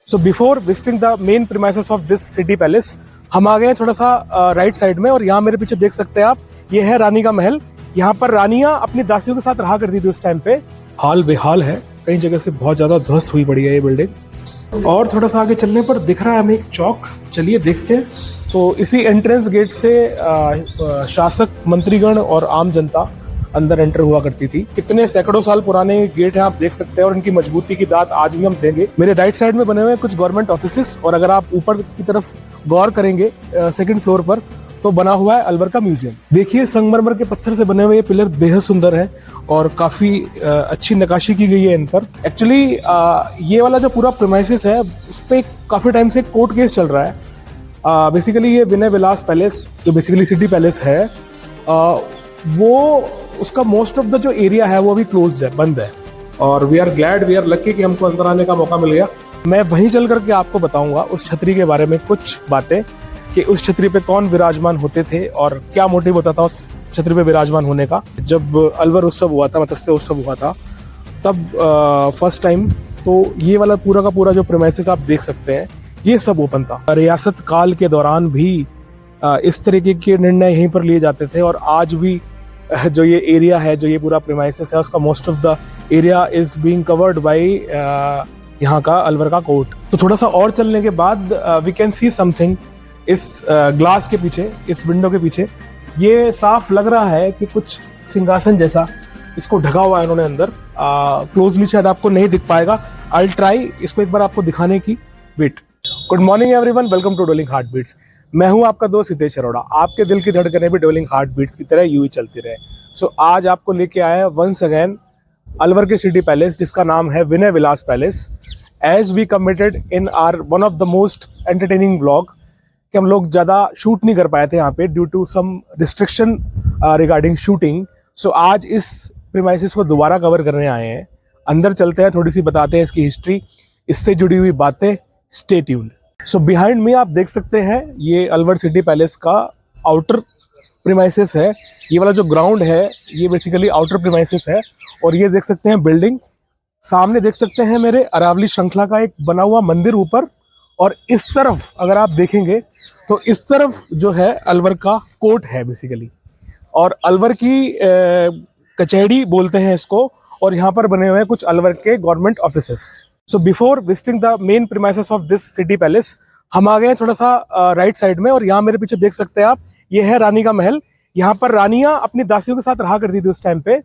So before visiting the main premises of this city palace, हम आ गए हैं थोड़ा सा राइट साइड में, और यहाँ मेरे पीछे देख सकते हैं आप, ये है रानी का महल। यहाँ पर रानियां अपनी दासियों के साथ रहा करती थी उस टाइम पे। हाल बेहाल है, कई जगह से बहुत ज्यादा ध्वस्त हुई पड़ी है ये बिल्डिंग। और थोड़ा सा आगे चलने पर दिख रहा है हमें एक चौक, चलिए देखते हैं। तो इसी एंट्रेंस गेट से शासक, मंत्रीगण और आम जनता अंदर एंटर हुआ करती थी। कितने सैकड़ों साल पुराने गेट हैं, आप देख सकते हैं, और इनकी मजबूती की दाद आज भी हम देंगे। मेरे राइट साइड में बने हुए हैं कुछ गवर्नमेंट ऑफिसेस, और अगर आप ऊपर की तरफ गौर करेंगे सेकंड फ्लोर पर, तो बना हुआ है अलवर का म्यूजियम। देखिए, संगमरमर के पत्थर से बने हुए ये पिलर बेहद सुंदर है और काफी अच्छी नक्काशी की गई है इन पर। एक्चुअली ये वाला जो पूरा प्रीमाइसेस है, उस पर काफी टाइम से कोर्ट केस चल रहा है। बेसिकली ये विनय विलास पैलेस, जो बेसिकली सिटी पैलेस है, वो उसका मोस्ट ऑफ द जो एरिया है वो अभी क्लोज्ड है, बंद है। और we are glad, we are lucky कि हमको अंदर आने का मौका मिल गया। मैं वहीं चल करके आपको बताऊंगा उस छतरी के बारे में कुछ बातें, कि उस छतरी पे कौन विराजमान होते थे और क्या मोटिव होता था उस छतरी पे विराजमान होने का। जब अलवर उत्सव हुआ था, मत्स्य उत्सव हुआ था, तब फर्स्ट टाइम तो ये वाला पूरा का पूरा जो प्रीमाइसेस आप देख सकते हैं, ये सब ओपन था। रियासत काल के दौरान भी इस तरीके के निर्णय यहीं पर लिए जाते थे, और आज भी जो ये एरिया है, जो ये पूरा प्रीमाइसेस है, उसका most of the area is being covered by यहाँ का अलवर का कोर्ट। तो थोड़ा सा और चलने के बाद वी कैन सी समथिंग इस ग्लास के पीछे, इस विंडो के पीछे। ये साफ लग रहा है कि कुछ सिंहासन जैसा इसको ढका हुआ है इन्होंने अंदर। क्लोजली शायद आपको नहीं दिख पाएगा, आई विल ट्राई इसको एक बार आपको दिखाने की। Wait. Good morning everyone, welcome to doling heart beats. मैं हूं आपका दोस्त हितेश अरोड़ा। आपके दिल की धड़कनें भी डोलिंग हार्ट बीट्स की तरह यूं ही चलती रहे। सो आज आपको लेके आया है वंस अगेन अलवर के सिटी पैलेस, जिसका नाम है Vinay Vilas palace. As we committed in are one of the most entertaining vlog, कि हम लोग ज़्यादा शूट नहीं कर पाए थे यहाँ पे due to some restriction regarding shooting. So आज इस प्रीमाइसेस को दोबारा कवर करने आए हैं। अंदर चलते हैं, थोड़ी सी बताते हैं इसकी हिस्ट्री, इससे जुड़ी हुई बातें। Stay tuned. सो बिहाइंड मी आप देख सकते हैं, ये अलवर सिटी पैलेस का आउटर प्रीमाइसेस है। ये वाला जो ग्राउंड है, ये बेसिकली आउटर प्रीमाइसेस है। और ये देख सकते हैं बिल्डिंग, सामने देख सकते हैं मेरे अरावली श्रृंखला का एक बना हुआ मंदिर ऊपर। और इस तरफ अगर आप देखेंगे तो इस तरफ जो है अलवर का कोर्ट है बेसिकली, और अलवर की कचहरी बोलते हैं इसको। और यहाँ पर बने हुए हैं कुछ अलवर के government offices. So before visiting the main premises of this city palace, हम आ गए हैं थोड़ा सा राइट साइड में, और यहाँ मेरे पीछे देख सकते हैं आप, ये है रानी का महल। यहाँ पर रानियां अपनी दासियों के साथ रहा करती थी उस टाइम पे।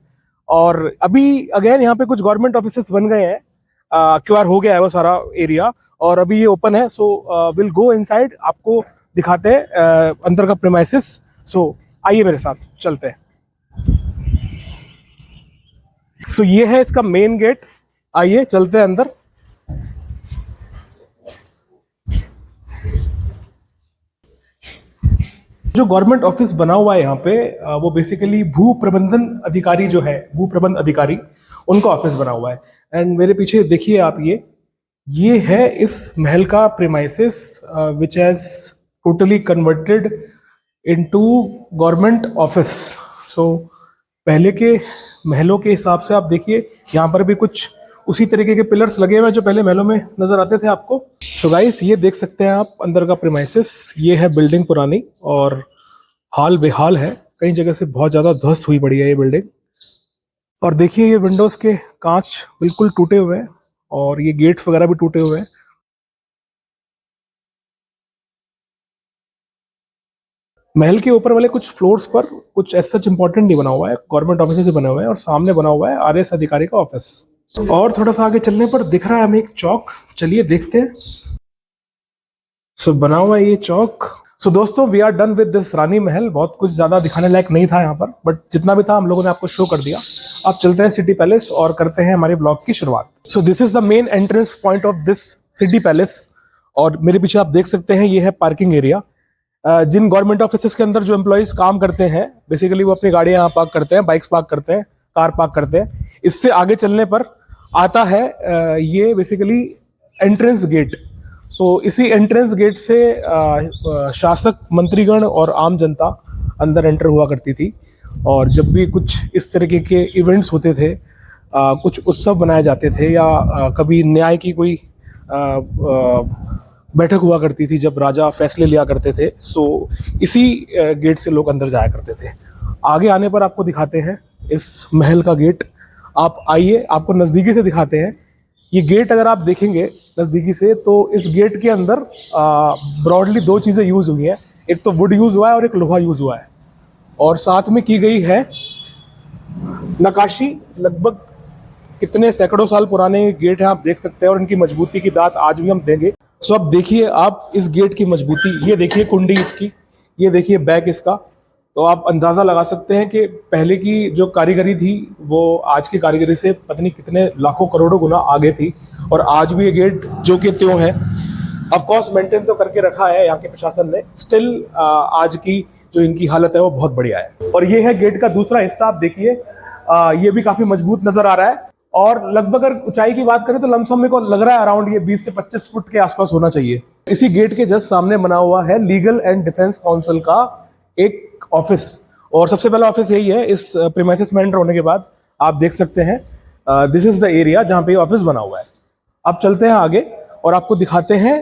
और अभी अगेन यहाँ पे कुछ गवर्नमेंट ऑफिसेस बन गए हैं, क्यूआर हो गया है वो सारा एरिया, और अभी ये ओपन है। सो विल गो इनसाइड, आपको दिखाते हैं अंदर का प्रीमाइसेस। सो आइए मेरे साथ चलते हैं। सो ये है इसका मेन गेट, आइए चलते हैं अंदर। जो गवर्नमेंट ऑफिस बना हुआ है यहाँ पे, वो बेसिकली भू प्रबंधन अधिकारी जो है, भू प्रबंध अधिकारी, उनका ऑफिस बना हुआ है। एंड मेरे पीछे देखिए आप, ये है इस महल का premises, which has totally converted into government office. So पहले के महलों के हिसाब से आप देखिए, यहाँ पर भी कुछ उसी तरीके के पिलर्स लगे हुए हैं जो पहले महलों में नजर आते थे आपको। सो गाइस, ये देख सकते हैं आप अंदर का प्रीमाइसेस। ये है बिल्डिंग पुरानी, और हाल बेहाल है, कई जगह से बहुत ज्यादा ध्वस्त हुई पड़ी है ये बिल्डिंग। और देखिए, ये विंडोज के कांच बिल्कुल टूटे हुए हैं, और ये गेट्स वगैरह भी टूटे हुए हैं। महल के ऊपर वाले कुछ फ्लोर्स पर कुछ ऐसा सच इंपॉर्टेंट नहीं बना हुआ है, गवर्नमेंट ऑफिस से बने हुए हैं, और सामने बना हुआ है आरएस अधिकारी का ऑफिस। और थोड़ा सा आगे चलने पर दिख रहा है हमें एक चौक, चलिए देखते हैं। सो बना हुआ है ये चौक। सो दोस्तों, we are done with this Rani Mahal. बहुत कुछ ज्यादा दिखाने लायक नहीं था यहाँ पर, बट जितना भी था हम लोगों ने आपको शो कर दिया। अब चलते हैं सिटी पैलेस और करते हैं हमारे ब्लॉग की शुरुआत। So this is the main entrance point of this city palace, और मेरे पीछे आप देख सकते हैं, ये है पार्किंग एरिया। जिन गवर्नमेंट ऑफिस के अंदर जो एम्प्लॉइज काम करते हैं, बेसिकली वो अपनी गाड़ियां यहाँ पार्क करते हैं, बाइक्स पार्क करते हैं, कार पार्क करते हैं। इससे आगे चलने पर आता है ये बेसिकली एंट्रेंस गेट। सो इसी एंट्रेंस गेट से शासक, मंत्रीगण और आम जनता अंदर एंटर हुआ करती थी। और जब भी कुछ इस तरीके के इवेंट्स होते थे, कुछ उत्सव बनाए जाते थे, या कभी न्याय की कोई बैठक हुआ करती थी जब राजा फैसले लिया करते थे। सो इसी गेट से लोग अंदर जाया करते थे। आगे आने पर आपको दिखाते हैं इस महल का गेट। आप आइए, आपको नज़दीकी से दिखाते हैं। ये गेट अगर आप देखेंगे नज़दीकी से तो इस गेट के अंदर ब्रॉडली दो चीज़ें यूज़ हुई हैं। एक तो वुड यूज़ हुआ है और एक लोहा यूज़ हुआ है, और साथ में की गई है नकाशी। लगभग कितने सैकड़ों साल पुराने गेट हैं, आप देख सकते हैं, और इनकी मजबूती की दात आज भी हम देंगे। सो अब देखिए आप इस गेट की मजबूती, ये देखिए कुंडी इसकी, ये देखिए बैक इसका। तो आप अंदाज़ा लगा सकते हैं कि पहले की जो कारीगरी थी वो आज की कारीगरी से पता नहीं कितने लाखों करोड़ों गुना आगे थी। और आज भी ये गेट जो कि त्यों है, ऑफ कोर्स मेंटेन तो करके रखा है यहाँ के प्रशासन ने, स्टिल आज की जो इनकी हालत है वो बहुत बढ़िया है। और ये है गेट का दूसरा हिस्सा, आप देखिए ये भी काफी मजबूत नजर आ रहा है। और लगभग अगर ऊंचाई की बात करें तो लमसम मेरे को लग रहा है अराउंड ये 20 से 25 फुट के आसपास होना चाहिए। इसी गेट के जस्ट सामने बना हुआ है लीगल एंड डिफेंस काउंसिल का एक ऑफिस, और सबसे पहला ऑफिस यही है। इस प्रीमाइसेस में एंटर होने के बाद आप देख सकते हैं दिस इज द एरिया जहां पे ऑफिस बना हुआ है। अब चलते हैं आगे और आपको दिखाते हैं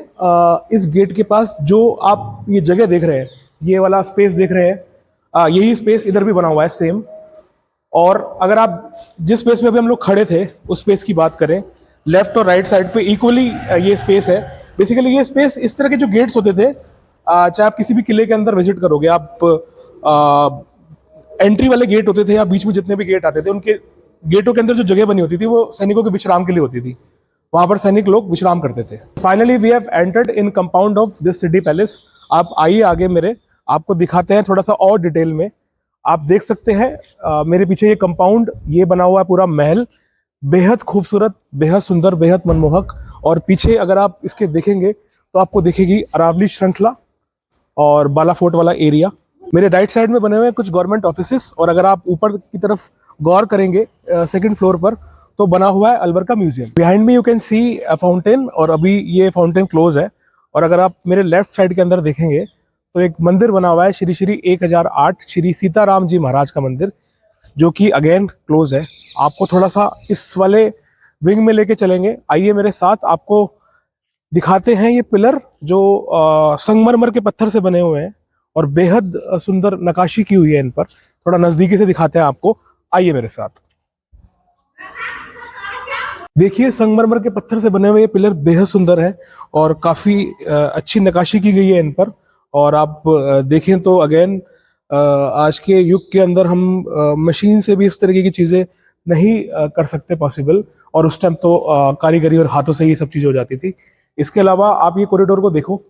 इस गेट के पास जो आप ये जगह देख रहे हैं, ये वाला स्पेस देख रहे हैं, यही स्पेस इधर भी बना हुआ है सेम। और अगर आप जिस स्पेस में अभी हम लोग खड़े थे उस स्पेस की बात करें, लेफ्ट और राइट साइड पे इक्वली ये स्पेस है। बेसिकली ये स्पेस, इस तरह के जो गेट्स होते थे, चाहे आप किसी भी किले के अंदर विजिट करोगे, आप एंट्री वाले गेट होते थे या बीच में जितने भी गेट आते थे, उनके गेटों के अंदर जो जगह बनी होती थी वो सैनिकों के विश्राम के लिए होती थी। वहां पर सैनिक लोग विश्राम करते थे। Finally we have entered in compound of this city palace. आप आइए आगे मेरे, आपको दिखाते हैं थोड़ा सा और डिटेल में। आप देख सकते हैं मेरे पीछे ये कंपाउंड, ये बना हुआ है पूरा महल, बेहद खूबसूरत, बेहद सुंदर, बेहद मनमोहक। और पीछे अगर आप इसके देखेंगे तो आपको दिखेगी अरावली श्रृंखला और बाला फोर्ट वाला एरिया। मेरे राइट साइड में बने हुए हैं कुछ गवर्नमेंट ऑफिसेस, और अगर आप ऊपर की तरफ गौर करेंगे सेकंड फ्लोर पर तो बना हुआ है अलवर का museum. Behind me you can see a fountain, और अभी ये फाउंटेन क्लोज है। और अगर आप मेरे लेफ्ट साइड के अंदर देखेंगे तो एक मंदिर बना हुआ है श्री श्री 1008 श्री सीताराम जी महाराज का मंदिर, जो कि अगेन क्लोज है। आपको थोड़ा सा इस वाले विंग में लेके चलेंगे, आइए मेरे साथ, आपको दिखाते हैं ये पिलर जो संगमरमर के पत्थर से बने हुए हैं और बेहद सुंदर नकाशी की हुई है इन पर। थोड़ा नजदीकी से दिखाते हैं आपको, आइए मेरे साथ। देखिए संगमरमर के पत्थर से बने हुए ये पिलर बेहद सुंदर है और काफी अच्छी नकाशी की गई है इन पर। और आप देखें तो अगेन आज के युग के अंदर हम मशीन से भी इस तरीके की चीजें नहीं कर सकते पॉसिबल, और उस टाइम तो कारीगरी और हाथों से ही सब चीजें हो जाती थी। इसके अलावा आप ये कॉरिडोर को देखो,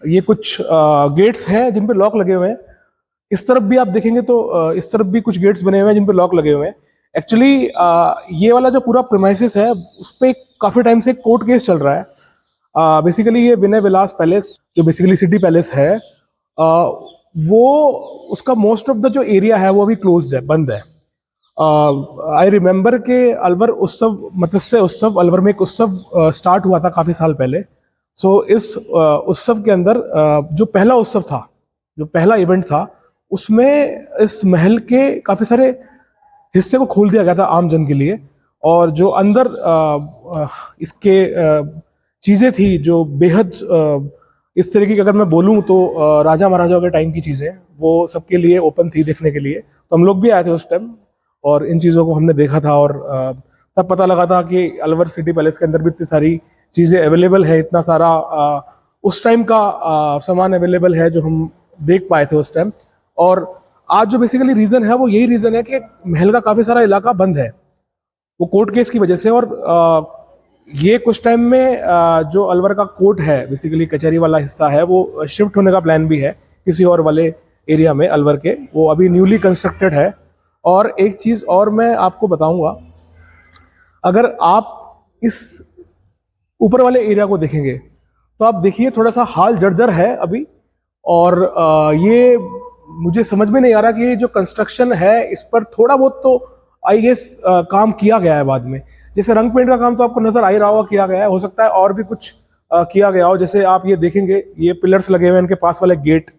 ये कुछ गेट्स हैं जिन पे लॉक लगे हुए हैं। इस तरफ भी आप देखेंगे तो इस तरफ भी कुछ गेट्स बने हुए हैं जिन पे लॉक लगे हुए हैं। एक्चुअली ये वाला जो पूरा प्रीमाइसेस है उस पर काफी टाइम से कोर्ट केस चल रहा है। बेसिकली ये विनय विलास पैलेस जो बेसिकली सिटी पैलेस है, वो उसका मोस्ट ऑफ द जो एरिया है वो अभी क्लोज्ड है, बंद है। आई रिमेम्बर के अलवर उत्सव, मत्स्य उत्सव, अलवर में एक उत्सव स्टार्ट हुआ था काफी साल पहले। सो इस उत्सव के अंदर जो पहला उत्सव था, जो पहला इवेंट था, उसमें इस महल के काफी सारे हिस्से को खोल दिया गया था आम जन के लिए। और जो अंदर इसके चीजें थी जो बेहद इस तरीके की, अगर मैं बोलूं तो राजा महाराजाओं के टाइम की चीजें, वो सबके लिए ओपन थी देखने के लिए। तो हम लोग भी आए थे उस टाइम और इन चीज़ों को हमने देखा था। और तब पता लगा था कि अलवर सिटी पैलेस के अंदर भी इतनी सारी चीज़ें अवेलेबल है, इतना सारा उस टाइम का सामान अवेलेबल है जो हम देख पाए थे उस टाइम। और आज जो बेसिकली रीज़न है वो यही रीज़न है कि महल का काफ़ी सारा इलाका बंद है वो कोर्ट केस की वजह से। और ये कुछ टाइम में जो अलवर का कोर्ट है, बेसिकली कचहरी वाला हिस्सा है, वो शिफ्ट होने का प्लान भी है किसी और वाले एरिया में अलवर के, वो अभी न्यूली कंस्ट्रक्टेड है। और एक चीज़ और मैं आपको बताऊंगा, अगर आप इस ऊपर वाले एरिया को देखेंगे तो आप देखिए थोड़ा सा हाल जर्जर है अभी। और ये मुझे समझ में नहीं आ रहा कि ये जो कंस्ट्रक्शन है इस पर थोड़ा बहुत तो आई गेस काम किया गया है बाद में। जैसे रंग पेंट का काम तो आपको नजर आ ही रहा होगा किया गया है, हो सकता है और भी कुछ किया गया हो। जैसे आप ये देखेंगे ये पिलर्स लगे हुए हैं, इनके पास वाले गेट,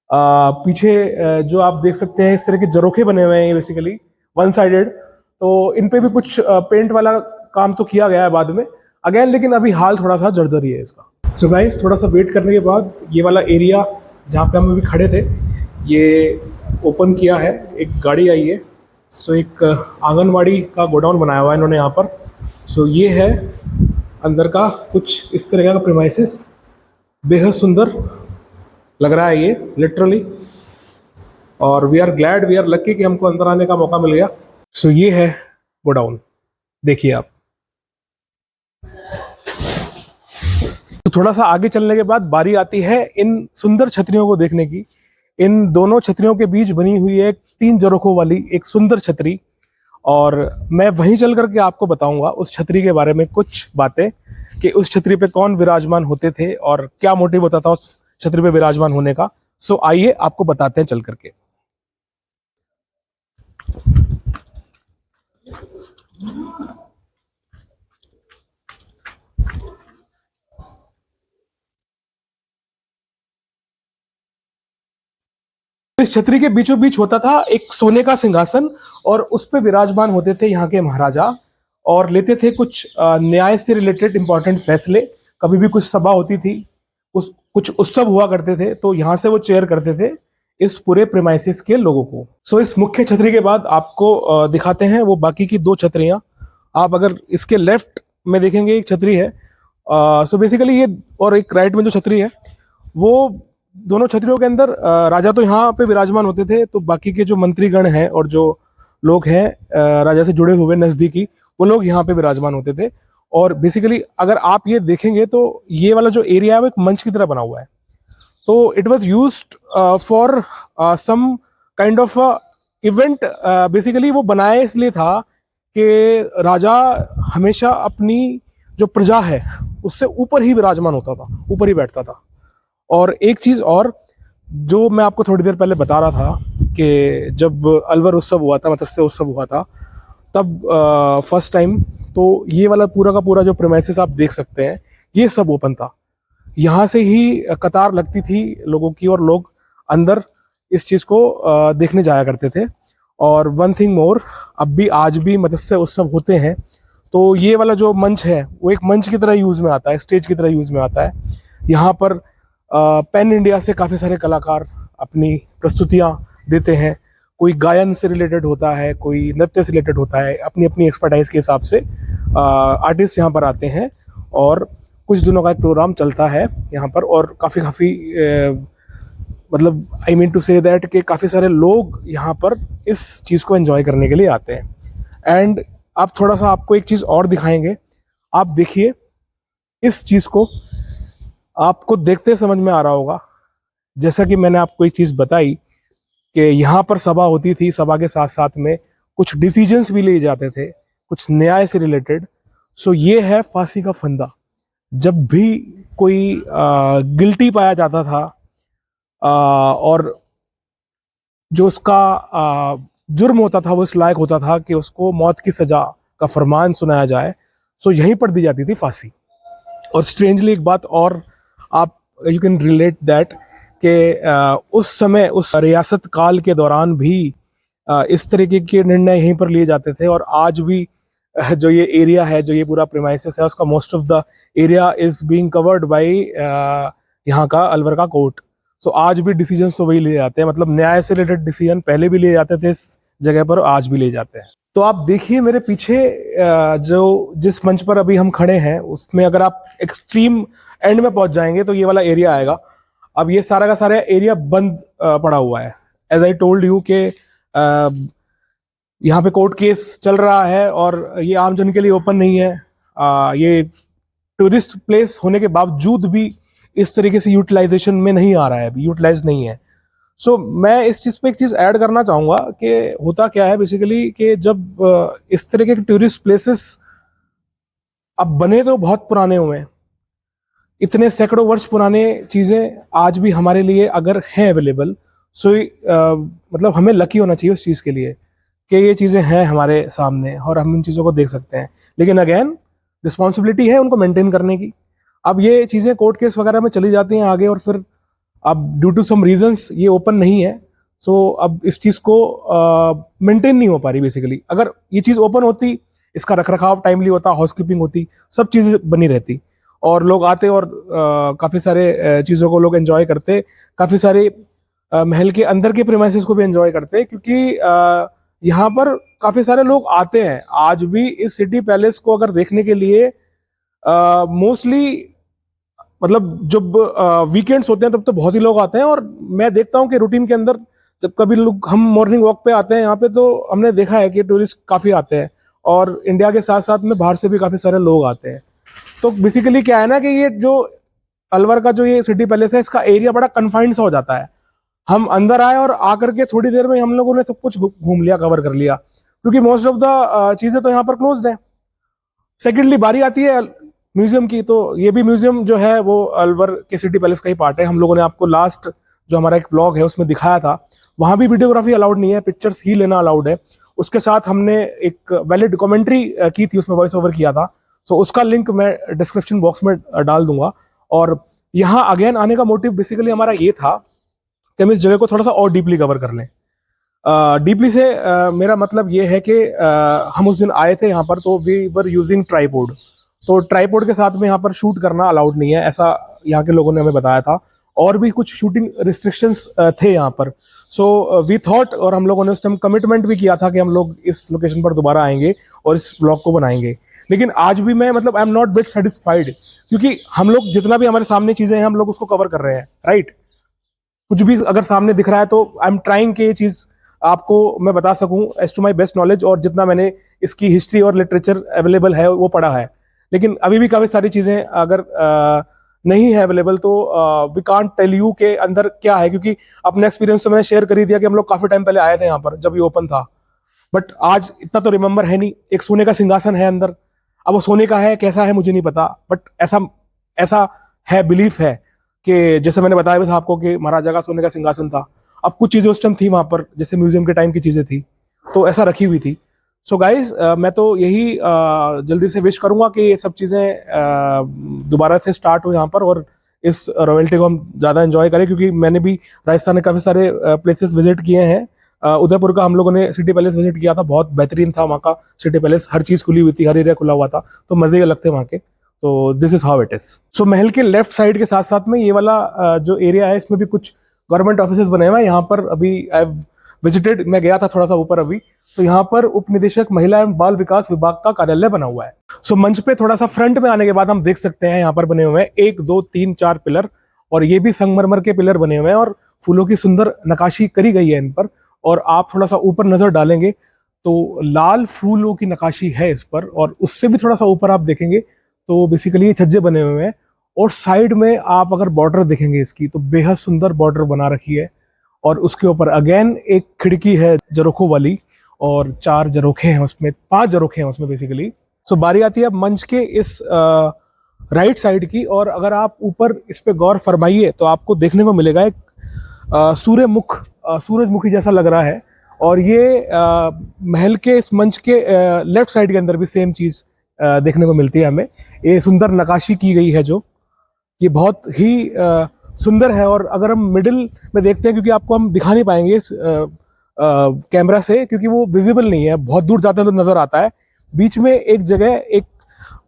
पीछे जो आप देख सकते हैं इस तरह के जरोखे बने हुए हैं बेसिकली वन साइडेड, तो इन पे भी कुछ पेंट वाला काम तो किया गया है बाद में। अगेन, लेकिन अभी हाल थोड़ा सा जर्जरी है इसका। सो गाइस, थोड़ा सा वेट करने के बाद ये वाला एरिया जहाँ पे हम अभी खड़े थे ये ओपन किया है, एक गाड़ी आई है। सो एक आंगनवाड़ी का गोडाउन बनाया हुआ है इन्होंने यहाँ पर। सो ये है अंदर का कुछ इस तरह का प्रीमाइसेस, बेहद सुंदर लग रहा है ये लिटरली। और we are glad, we are lucky कि हमको अंदर आने का मौका मिल गया। सो ये है गोडाउन, देखिए आप। तो थोड़ा सा आगे चलने के बाद बारी आती है इन सुंदर छतरियों को देखने की। इन दोनों छतरियों के बीच बनी हुई है 3 झरोखों वाली एक सुंदर छतरी, और मैं वहीं चल करके आपको बताऊंगा उस छतरी के बारे में कुछ बातें कि उस छतरी पे कौन विराजमान होते थे और क्या मोटिव होता था उस छतरी पे विराजमान होने का। सो आइए आपको बताते हैं चल करके। इस छतरी के बीचों बीच होता था एक सोने का सिंहासन, और उस पे विराजमान होते थे यहाँ के महाराजा, और लेते थे कुछ न्याय से रिलेटेड इंपॉर्टेंट फैसले। कभी भी कुछ सभा होती थी, कुछ उत्सव हुआ करते थे, तो यहाँ से वो चेयर करते थे इस पूरे प्रेमाइसिस के लोगों को। सो इस मुख्य छतरी के बाद आपको दिखाते हैं वो बाकी की 2 छतरियां। आप अगर इसके लेफ्ट में देखेंगे एक छतरी है, सो बेसिकली ये, और एक राइट में जो छतरी है, वो दोनों छतरियों के अंदर राजा तो यहाँ पे विराजमान होते थे, तो बाकी के जो मंत्रीगण हैं और जो लोग हैं राजा से जुड़े हुए नजदीकी, वो लोग यहाँ पे विराजमान होते थे। और बेसिकली अगर आप ये देखेंगे तो ये वाला जो एरिया है वो एक मंच की तरह बना हुआ है। तो it was used for some kind of event. Basically वो बनाया इसलिए था कि राजा हमेशा अपनी जो प्रजा है उससे ऊपर ही विराजमान होता था, ऊपर ही बैठता था। और एक चीज और जो मैं आपको थोड़ी देर पहले बता रहा था कि जब अलवर उत्सव हुआ था, मत्स्य उत्सव हुआ था, तब फर्स्ट टाइम तो ये वाला पूरा का पूरा जो प्रीमाइसेस आप देख सकते हैं ये सब ओपन था। यहाँ से ही कतार लगती थी लोगों की, और लोग अंदर इस चीज़ को देखने जाया करते थे। और वन थिंग मोर, अब भी आज भी मत्स्य उत्सव होते हैं तो ये वाला जो मंच है वो एक मंच की तरह यूज़ में आता है, स्टेज की तरह यूज़ में आता है। यहाँ पर पैन इंडिया से काफ़ी सारे कलाकार अपनी प्रस्तुतियाँ देते हैं। कोई गायन से रिलेटेड होता है, कोई नृत्य से रिलेटेड होता है, अपनी अपनी एक्सपर्टाइज के हिसाब से आर्टिस्ट यहाँ पर आते हैं। और कुछ दिनों का एक प्रोग्राम चलता है यहाँ पर, और काफ़ी मतलब I mean to say that कि काफ़ी सारे लोग यहाँ पर इस चीज़ को एंजॉय करने के लिए आते हैं। एंड आप थोड़ा सा आपको एक चीज़ और दिखाएंगे, आप देखिए इस चीज़ को, आपको देखते समझ में आ रहा होगा। जैसा कि मैंने आपको एक चीज़ बताई कि यहाँ पर सभा होती थी, सभा के साथ साथ में कुछ डिसीजंस भी लिए जाते थे, कुछ न्याय से रिलेटेड। सो ये है फांसी का फंदा। जब भी कोई गिल्टी पाया जाता था और जो उसका जुर्म होता था वो इस लायक होता था कि उसको मौत की सजा का फरमान सुनाया जाए, सो यहीं पर दी जाती थी फांसी। और स्ट्रेंजली एक बात और, आप यू कैन रिलेट दैट कि उस समय उस रियासत काल के दौरान भी इस तरीके के निर्णय यहीं पर लिए जाते थे। और आज भी जो ये एरिया है, जो ये पूरा प्रीमाइसेस है, उसका most of the area is being covered by यहाँ का अलवर का कोर्ट। सो आज भी डिसीजन तो वही लिए जाते हैं, मतलब न्याय से रिलेटेड डिसीजन पहले भी लिए जाते थे इस जगह पर, आज भी लिए जाते हैं। तो आप देखिए मेरे पीछे जो जिस मंच पर अभी हम खड़े हैं उसमें अगर आप एक्सट्रीम एंड में पहुंच जाएंगे तो ये वाला एरिया आएगा। अब ये सारा का सारा एरिया बंद पड़ा हुआ है। एज आई टोल्ड यू कि यहाँ पे कोर्ट केस चल रहा है और ये आम जन के लिए ओपन नहीं है। ये टूरिस्ट प्लेस होने के बावजूद भी इस तरीके से यूटिलाइजेशन में नहीं आ रहा है, अभी यूटिलाइज नहीं है। सो मैं इस चीज़ पे एक चीज़ ऐड करना चाहूँगा कि होता क्या है बेसिकली कि जब इस तरीके के टूरिस्ट प्लेसेस अब बने तो बहुत पुराने हुए हैं, इतने सैकड़ों वर्ष पुराने चीज़ें आज भी हमारे लिए अगर हैं अवेलेबल, सो मतलब हमें लकी होना चाहिए उस चीज़ के लिए कि ये चीज़ें हैं हमारे सामने और हम इन चीज़ों को देख सकते हैं। लेकिन अगेन रिस्पॉन्सिबिलिटी है उनको मेंटेन करने की। अब ये चीज़ें कोर्ट केस वगैरह में चली जाती हैं आगे, और फिर अब ड्यू टू सम रीजंस ये ओपन नहीं है। सो अब इस चीज़ को मेंटेन नहीं हो पा रही बेसिकली। अगर ये चीज़ ओपन होती, इसका रखरखाव टाइमली होता, हाउसकीपिंग होती, सब चीज़ें बनी रहती और लोग आते और काफ़ी सारे चीज़ों को लोग एंजॉय करते, काफ़ी सारे महल के अंदर के प्रीमाइसेस को भी एंजॉय करते, क्योंकि यहाँ पर काफ़ी सारे लोग आते हैं आज भी इस सिटी पैलेस को अगर देखने के लिए। मोस्टली मतलब जब वीकेंड्स होते हैं तब तो बहुत ही लोग आते हैं, और मैं देखता हूँ कि रूटीन के अंदर जब कभी लोग हम मॉर्निंग वॉक पे आते हैं यहाँ पे, तो हमने देखा है कि टूरिस्ट काफ़ी आते हैं और इंडिया के साथ साथ में बाहर से भी काफ़ी सारे लोग आते हैं। तो बेसिकली क्या है ना कि ये जो अलवर का जो ये सिटी पैलेस है, इसका एरिया बड़ा कन्फाइंड सा हो जाता है। हम अंदर आए और आकर के थोड़ी देर में हम लोगों ने सब कुछ घूम लिया, कवर कर लिया, क्योंकि मोस्ट ऑफ द चीज़ें तो यहाँ पर क्लोज्ड है। सेकेंडली बारी आती है म्यूजियम की, तो ये भी म्यूजियम जो है वो अलवर के सिटी पैलेस का ही पार्ट है। हम लोगों ने आपको लास्ट जो हमारा एक व्लॉग है उसमें दिखाया था, वहाँ भी वीडियोग्राफी अलाउड नहीं है, पिक्चर्स ही लेना अलाउड है। उसके साथ हमने एक वैलिड कमेंट्री की थी, उसमें वॉइस ओवर किया था, तो उसका लिंक मैं डिस्क्रिप्शन बॉक्स में डाल दूंगा। और यहाँ अगेन आने का मोटिव बेसिकली हमारा ये था कि हम इस जगह को थोड़ा सा और डीपली कवर कर लें। डीपली से मेरा मतलब ये है कि हम उस दिन आए थे यहाँ पर, तो वी वर यूजिंग ट्राईपोड, तो ट्राईपोड के साथ में यहाँ पर शूट करना अलाउड नहीं है, ऐसा यहाँ के लोगों ने हमें बताया था। और भी कुछ शूटिंग रिस्ट्रिक्शंस थे यहाँ पर। सो वी थॉट, और हम लोगों ने उस टाइम कमिटमेंट भी किया था कि हम लोग इस लोकेशन पर दोबारा आएंगे और इस ब्लॉग को बनाएंगे। लेकिन आज भी मैं मतलब I am not bit satisfied, क्योंकि हम लोग जितना भी हमारे सामने चीज़ें हैं हम लोग उसको कवर कर रहे हैं, राइट। कुछ भी अगर सामने दिख रहा है तो आई एम ट्राइंग कि ये चीज़ आपको मैं बता सकूं as to my best knowledge, और जितना मैंने इसकी हिस्ट्री और लिटरेचर अवेलेबल है वो पढ़ा है। लेकिन अभी भी काफ़ी सारी चीज़ें अगर नहीं है अवेलेबल, तो वी कांट टेल यू के अंदर क्या है, क्योंकि अपने एक्सपीरियंस से मैंने शेयर कर ही दिया कि हम लोग काफ़ी टाइम पहले आए थे यहाँ पर जब ये ओपन था, बट आज इतना तो रिमेंबर है नहीं। एक सोने का सिंहासन है अंदर, अब वो सोने का है कैसा है मुझे नहीं पता, बट ऐसा ऐसा है, बिलीफ है कि जैसे मैंने बताया भी था आपको कि महाराजा का सोने का सिंहासन था। अब कुछ चीज़ें उस टाइम थी वहाँ पर, जैसे म्यूजियम के टाइम की चीज़ें थी, तो ऐसा रखी हुई थी। सो गाइज मैं तो यही जल्दी से विश करूँगा कि ये सब चीज़ें दोबारा से स्टार्ट हो यहाँ पर, और इस रॉयल्टी को हम ज़्यादा एंजॉय करें, क्योंकि मैंने भी राजस्थान में काफ़ी सारे प्लेसेस विजिट किए हैं। उदयपुर का हम लोगों ने सिटी पैलेस विजिट किया था, बहुत बेहतरीन था वहाँ का सिटी पैलेस, हर चीज़ खुली हुई थी, हर एरिया खुला हुआ था, तो मज़े अलग थे वहाँ के। तो this is how it is. So महल के लेफ्ट साइड के साथ साथ में ये वाला जो एरिया है, इसमें भी कुछ गवर्नमेंट ऑफिसेज बने हुए हैं। यहाँ पर अभी आई हैव विजिटेड, मैं गया था थोड़ा सा ऊपर अभी, तो यहाँ पर उप निदेशक महिला एवं बाल विकास विभाग का कार्यालय बना हुआ है। सो मंच पे थोड़ा सा फ्रंट में आने के बाद हम देख सकते हैं यहाँ पर बने हुए हैं 1 2 3 4 पिलर, और ये भी संगमरमर के पिलर बने हुए हैं, और फूलों की सुंदर नक्काशी करी गई है इन पर। और आप थोड़ा सा ऊपर नजर डालेंगे तो लाल फूलों की नक्काशी है इस पर, और उससे भी थोड़ा सा ऊपर आप देखेंगे तो बेसिकली ये छज्जे बने हुए हैं। और साइड में आप अगर बॉर्डर देखेंगे इसकी, तो बेहद सुंदर बॉर्डर बना रखी है, और उसके ऊपर अगेन एक खिड़की है झरोखों वाली, और 4 झरोखे हैं उसमें, 5 झरोखे हैं उसमें बेसिकली। सो बारी आती है मंच के इस राइट साइड की, और अगर आप ऊपर इस पे गौर फरमाइए तो आपको देखने को मिलेगा एक सूर्यमुख, सूरजमुखी जैसा लग रहा है। और ये महल के इस मंच के लेफ्ट साइड के अंदर भी सेम चीज़ देखने को मिलती है हमें। ये सुंदर नक्काशी की गई है जो ये बहुत ही सुंदर है। और अगर हम मिडिल में देखते हैं, क्योंकि आपको हम दिखा नहीं पाएंगे इस कैमरा से, क्योंकि वो विजिबल नहीं है, बहुत दूर जाते हैं तो नजर आता है। बीच में एक जगह एक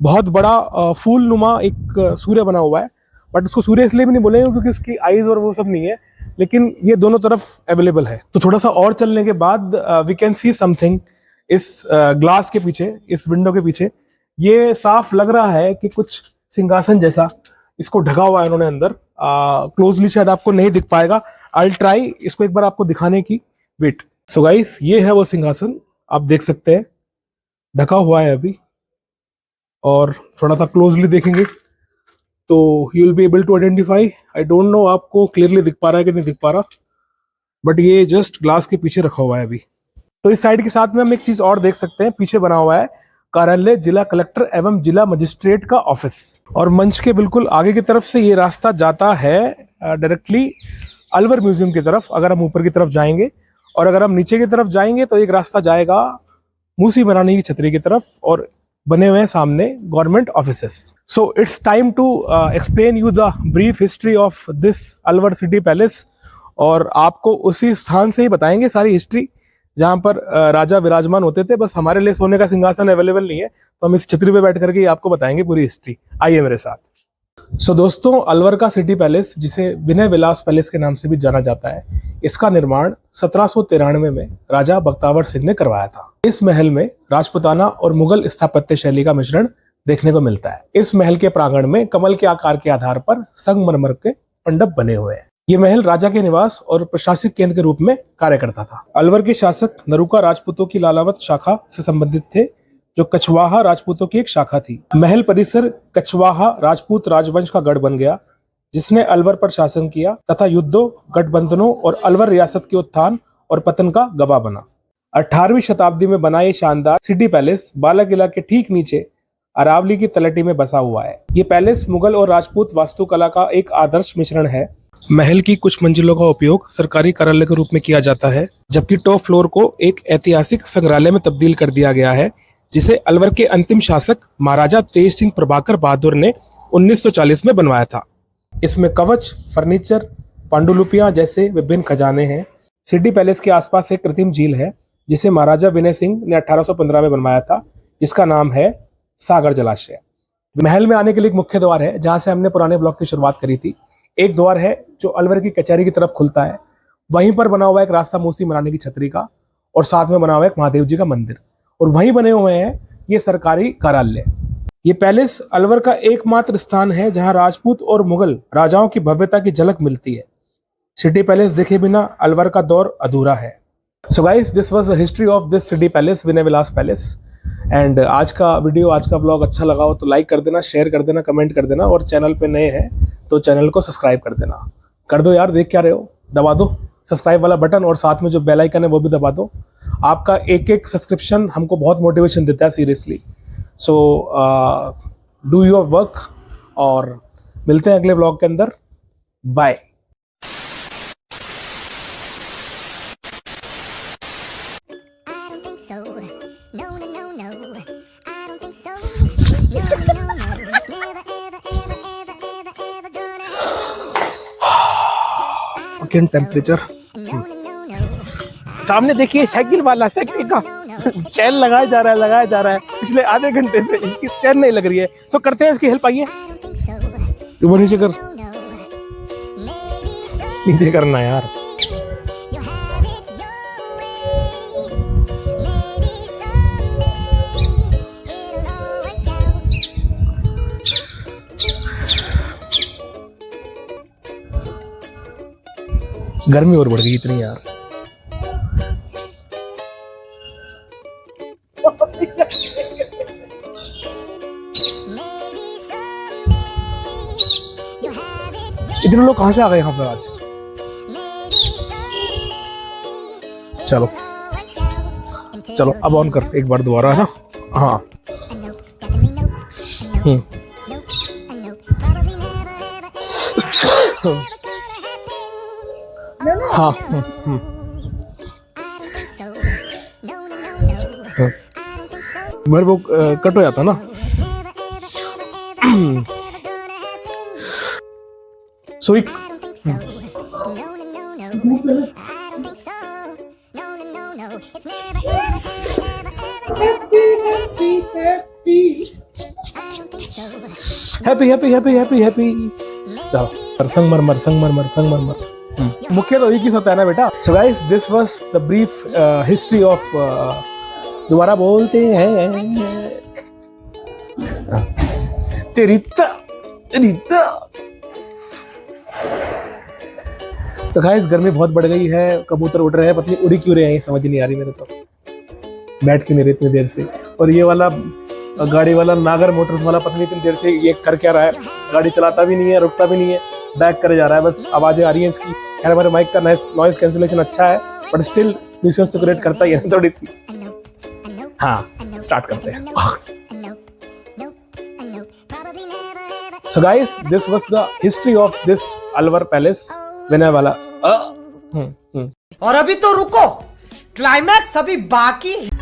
बहुत बड़ा फूल नुमा एक सूर्य बना हुआ है, बट उसको सूर्य इसलिए भी नहीं बोलेंगे क्योंकि उसकी आईज और वो सब नहीं है, लेकिन ये दोनों तरफ अवेलेबल है। तो थोड़ा सा और चलने के बाद वी कैन सी समथिंग इस ग्लास के पीछे, इस विंडो के पीछे। ये साफ लग रहा है कि कुछ सिंहासन जैसा इसको ढका हुआ है इन्होंने अंदर। क्लोजली शायद आपको नहीं दिख पाएगा, आई ट्राई इसको एक बार आपको दिखाने की, वेट। सो गाइस ये है वो सिंहासन, आप देख सकते हैं ढका हुआ है अभी, और थोड़ा सा क्लोजली देखेंगे तो you will be able to identify. I don't know आपको क्लियरली दिख पा रहा है कि नहीं दिख पा रहा, बट ये जस्ट ग्लास के पीछे रखा हुआ है अभी। तो इस साइड के साथ में हम एक चीज और देख सकते हैं, पीछे बना हुआ है कार्यालय जिला कलेक्टर एवं जिला मजिस्ट्रेट का ऑफिस। और मंच के बिल्कुल आगे की तरफ से ये रास्ता जाता है डायरेक्टली अलवर म्यूजियम की तरफ, अगर हम ऊपर की तरफ जाएंगे। और अगर हम नीचे की तरफ जाएंगे तो एक रास्ता जाएगा मूसी बनाने की छतरी की तरफ, और बने हुए हैं सामने government offices. So it's time to explain you the brief history of this Alwar city palace, और आपको उसी स्थान से ही बताएंगे सारी हिस्ट्री जहां पर राजा विराजमान होते थे। बस हमारे लिए सोने का सिंहासन अवेलेबल नहीं है, तो हम इस छतरी पे बैठ करके आपको बताएंगे पूरी हिस्ट्री। आइए मेरे साथ। सो दोस्तों, अलवर का सिटी पैलेस, जिसे विनय विलास पैलेस के नाम से भी जाना जाता है, इसका निर्माण 1793 में राजा बख्तावर सिंह ने करवाया था। इस महल में राजपुताना और मुगल स्थापत्य शैली का मिश्रण देखने को मिलता है। इस महल के प्रांगण में कमल के आकार के आधार पर संगमरमर के मंडप बने हुए हैं। ये महल राजा के निवास और प्रशासनिक केंद्र के रूप में कार्य करता था। अलवर के शासक नरुका राजपूतों की लालावत शाखा से संबंधित थे, जो कछवाहा राजपूतों की एक शाखा थी। महल परिसर कछवाहा राजपूत राजवंश का गढ़ बन गया, जिसने अलवर पर शासन किया तथा युद्धों, गठबंधनों और अलवर रियासत के उत्थान और पतन का गवाह बना। 18वीं शताब्दी में बना ये शानदार सिटी पैलेस बाला किला के ठीक नीचे अरावली की तलहटी में बसा हुआ है। ये पैलेस मुगल और राजपूत वास्तुकला का एक आदर्श मिश्रण है। महल की कुछ मंजिलों का उपयोग सरकारी कार्यालय के रूप में किया जाता है, जबकि टॉप फ्लोर को एक ऐतिहासिक संग्रहालय में तब्दील कर दिया गया है, जिसे अलवर के अंतिम शासक महाराजा तेज सिंह प्रभाकर बहादुर ने 1940 में बनवाया था। इसमें कवच, फर्नीचर, पांडुलिपियां जैसे विभिन्न खजाने हैं। सिटी पैलेस के आसपास एक कृत्रिम झील है, जिसे महाराजा विनय सिंह ने 1815 में बनवाया था, जिसका नाम है सागर जलाशय। महल में आने के लिए एक मुख्य द्वार है, जहां से हमने पुराने ब्लॉग की शुरुआत करी थी। एक द्वार है जो अलवर की कचहरी की तरफ खुलता है। वहीं पर बना हुआ एक रास्ता मूसी महारानी की छतरी का, और साथ में बना हुआ एक महादेव जी का मंदिर, और वहीं बने हुए हैं ये सरकारी कार्यालय। ये पैलेस अलवर का एकमात्र स्थान है जहां राजपूत और मुगल राजाओं की भव्यता की झलक मिलती है। सिटी पैलेस देखे बिना अलवर का दौर अधूरा है। So guys, this was the history of this city palace, Vinay Vilas palace. And आज का वीडियो, आज का ब्लॉग अच्छा लगा हो तो लाइक कर देना, शेयर कर देना, कमेंट कर देना, और चैनल पे नए हैं तो चैनल को सब्सक्राइब कर देना। कर दो यार, देख क्या रहे हो, दबा दो सब्सक्राइब वाला बटन, और साथ में जो बेल आइकन है वो भी दबा दो। आपका एक एक सब्सक्रिप्शन हमको बहुत मोटिवेशन देता है seriously. So do your work, और मिलते हैं अगले व्लॉग के अंदर। बाय। टेम्परेचर सामने देखिए, साइकिल वाला साइकिल का चैन लगाया जा रहा है पिछले आधे घंटे से, इसकी चैन नहीं लग रही है। तो करते हैं इसकी हेल्प। आइए, वो नीचे कर, नीचे करना यार। गर्मी और बढ़ गई इतनी यार। इतने लोग कहां से आ गए यहाँ पर आज? चलो चलो, अब ऑन कर एक बार दोबारा, है ना? हाँ हाँ मेरे वो कट हो जाता ना। सो एक हैप्पी चलो, संगमरमर मुख्य तो एक ही होता है ना बेटा। So guys, this was the brief history of, दोबारा बोलते हैं तेरीता। तो गाइस, गर्मी बहुत बढ़ गई है, कबूतर उड़ रहे हैं, पता नहीं उड़ी क्यों रहे हैं, समझ नहीं आ रही मेरे तो, बैठ के मेरे इतनी देर से। और ये वाला गाड़ी वाला नागर मोटर्स वाला पता नहीं इतनी देर से ये कर क्या रहा है, गाड़ी चलाता भी नहीं है, रुकता भी नहीं है, बैक करे जा रहा है, बस आवाजें आ रही हैं इसकी। खैर, हमारे माइक का नॉइस कैंसिलेशन अच्छा है, बट स्टिल न्यूसेंस तो क्रिएट करता ही है थोड़ी सी। हाँ, स्टार्ट करते हैं। So guys, this was the history of this Alwar palace, Vinay वाला। और अभी तो रुको, क्लाइमैक्स अभी बाकी है।